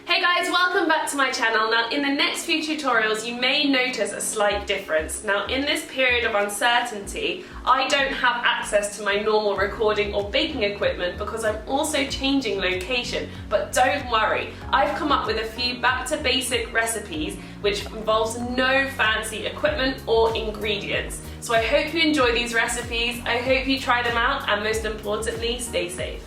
Hey guys, welcome back to my channel. Now in the next few tutorials you may notice a slight difference. Now in this period of uncertainty, I don't have access to my normal recording or baking equipment because I'm also changing location. But don't worry, I've come up with a few back to basic recipes which involves no fancy equipment or ingredients. So I hope you enjoy these recipes, I hope you try them out, and most importantly, stay safe.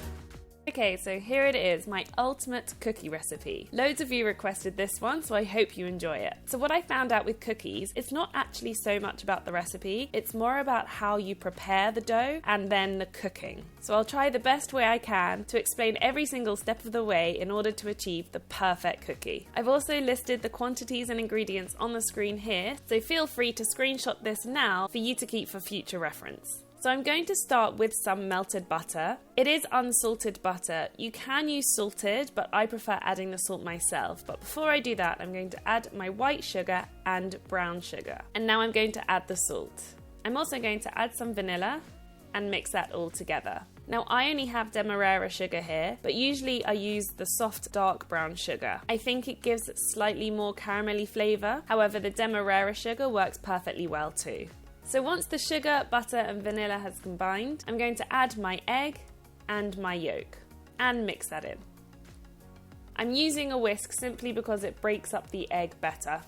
Okay, so here it is, my ultimate cookie recipe. Loads of you requested this one, so I hope you enjoy it. So what I found out with cookies, it's not actually so much about the recipe, it's more about how you prepare the dough and then the cooking. So I'll try the best way I can to explain every single step of the way in order to achieve the perfect cookie. I've also listed the quantities and ingredients on the screen here, so feel free to screenshot this now for you to keep for future reference. So I'm going to start with some melted butter. It is unsalted butter. You can use salted, but I prefer adding the salt myself. But before I do that, I'm going to add my white sugar and brown sugar. And now I'm going to add the salt. I'm also going to add some vanilla and mix that all together. Now I only have Demerara sugar here, but usually I use the soft dark brown sugar. I think it gives slightly more caramelly flavour. However, the Demerara sugar works perfectly well too. So once the sugar, butter and vanilla has combined, I'm going to add my egg and my yolk and mix that in. I'm using a whisk simply because it breaks up the egg better.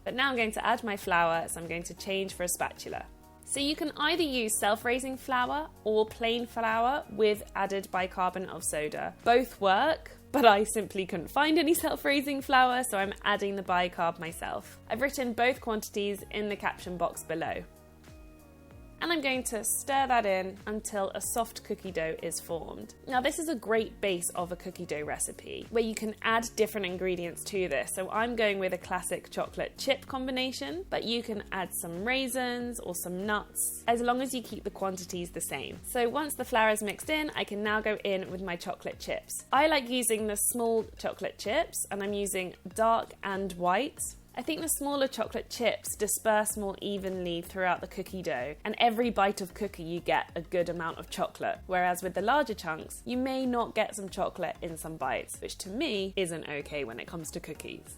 But now I'm going to add my flour, so I'm going to change for a spatula. So you can either use self-raising flour or plain flour with added bicarbonate of soda. Both work, but I simply couldn't find any self-raising flour, so I'm adding the bicarb myself. I've written both quantities in the caption box below. And I'm going to stir that in until a soft cookie dough is formed. Now this is a great base of a cookie dough recipe where you can add different ingredients to this. So I'm going with a classic chocolate chip combination, but you can add some raisins or some nuts as long as you keep the quantities the same. So once the flour is mixed in, I can now go in with my chocolate chips. I like using the small chocolate chips and I'm using dark and white. I think the smaller chocolate chips disperse more evenly throughout the cookie dough, and every bite of cookie you get a good amount of chocolate, whereas with the larger chunks, you may not get some chocolate in some bites, which to me isn't okay when it comes to cookies.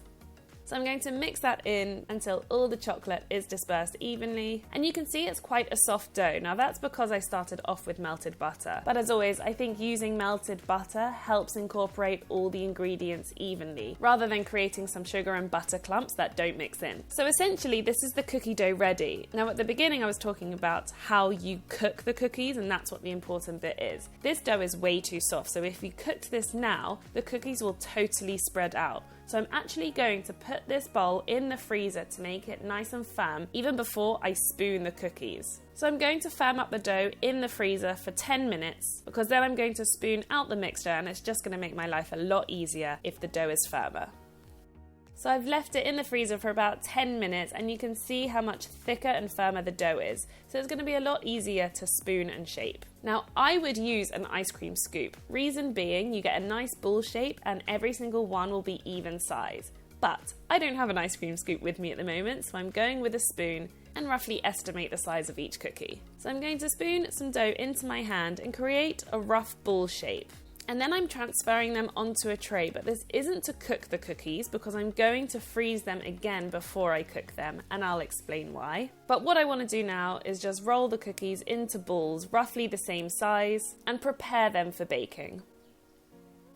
So I'm going to mix that in until all the chocolate is dispersed evenly, and you can see it's quite a soft dough. Now that's because I started off with melted butter, but as always I think using melted butter helps incorporate all the ingredients evenly, rather than creating some sugar and butter clumps that don't mix in. So essentially this is the cookie dough ready. Now at the beginning I was talking about how you cook the cookies, and that's what the important bit is. This dough is way too soft, so if you cooked this now, the cookies will totally spread out. So I'm actually going to put this bowl in the freezer to make it nice and firm even before I spoon the cookies. So I'm going to firm up the dough in the freezer for 10 minutes because then I'm going to spoon out the mixture, and it's just going to make my life a lot easier if the dough is firmer. So I've left it in the freezer for about 10 minutes and you can see how much thicker and firmer the dough is. So it's going to be a lot easier to spoon and shape. Now I would use an ice cream scoop. Reason being, you get a nice ball shape and every single one will be even size. But I don't have an ice cream scoop with me at the moment, so I'm going with a spoon and roughly estimate the size of each cookie. So I'm going to spoon some dough into my hand and create a rough ball shape. And then I'm transferring them onto a tray, but this isn't to cook the cookies because I'm going to freeze them again before I cook them, and I'll explain why. But what I want to do now is just roll the cookies into balls roughly the same size and prepare them for baking.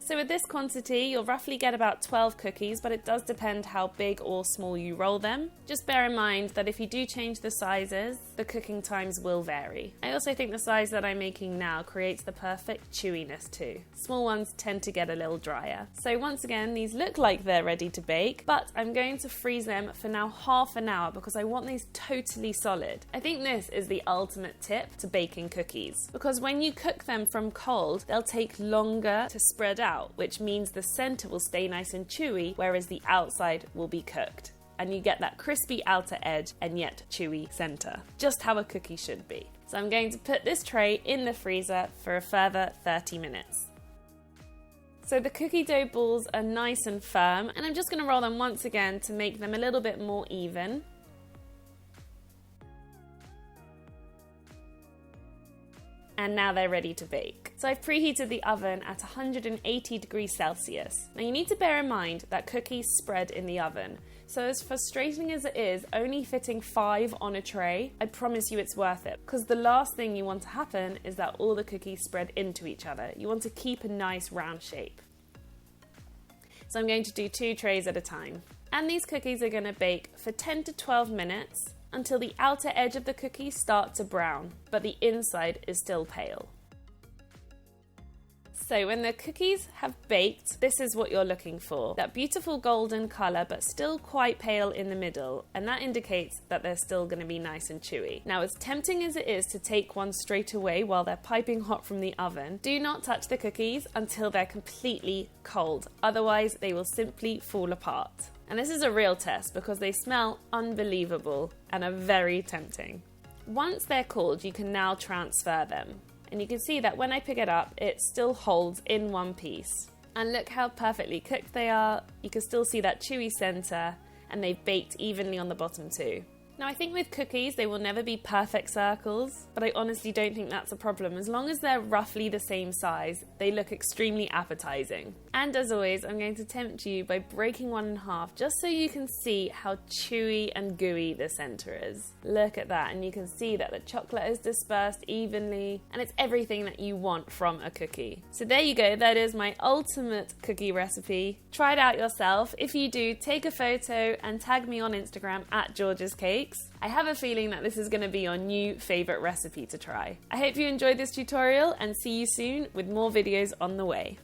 So with this quantity, you'll roughly get about 12 cookies, but it does depend how big or small you roll them. Just bear in mind that if you do change the sizes, the cooking times will vary. I also think the size that I'm making now creates the perfect chewiness too. Small ones tend to get a little drier. So once again, these look like they're ready to bake, but I'm going to freeze them for now half an hour because I want these totally solid. I think this is the ultimate tip to baking cookies, because when you cook them from cold, they'll take longer to spread out, which means the center will stay nice and chewy, whereas the outside will be cooked. And you get that crispy outer edge and yet chewy center. Just how a cookie should be. So I'm going to put this tray in the freezer for a further 30 minutes. So the cookie dough balls are nice and firm, and I'm just going to roll them once again to make them a little bit more even. and now they're ready to bake. So I've preheated the oven at 180 degrees Celsius. Now you need to bear in mind that cookies spread in the oven. So as frustrating as it is, only fitting 5 on a tray, I promise you it's worth it. Because the last thing you want to happen is that all the cookies spread into each other. You want to keep a nice round shape. So I'm going to do 2 trays at a time. And these cookies are going to bake for 10 to 12 minutes until the outer edge of the cookie starts to brown, but the inside is still pale. So when the cookies have baked, this is what you're looking for. That beautiful golden colour, but still quite pale in the middle, and that indicates that they're still going to be nice and chewy. Now, as tempting as it is to take one straight away while they're piping hot from the oven, do not touch the cookies until they're completely cold. Otherwise, they will simply fall apart. And this is a real test because they smell unbelievable and are very tempting. Once they're cooled, you can now transfer them. And you can see that when I pick it up, it still holds in one piece. And look how perfectly cooked they are. You can still see that chewy center, and they've baked evenly on the bottom too. Now I think with cookies, they will never be perfect circles, but I honestly don't think that's a problem. As long as they're roughly the same size, they look extremely appetizing. And as always, I'm going to tempt you by breaking one in half, just so you can see how chewy and gooey the center is. Look at that, and you can see that the chocolate is dispersed evenly, and it's everything that you want from a cookie. So there you go, that is my ultimate cookie recipe. Try it out yourself. If you do, take a photo and tag me on Instagram at George's Cakes. I have a feeling that this is going to be your new favorite recipe to try. I hope you enjoyed this tutorial and see you soon with more videos on the way.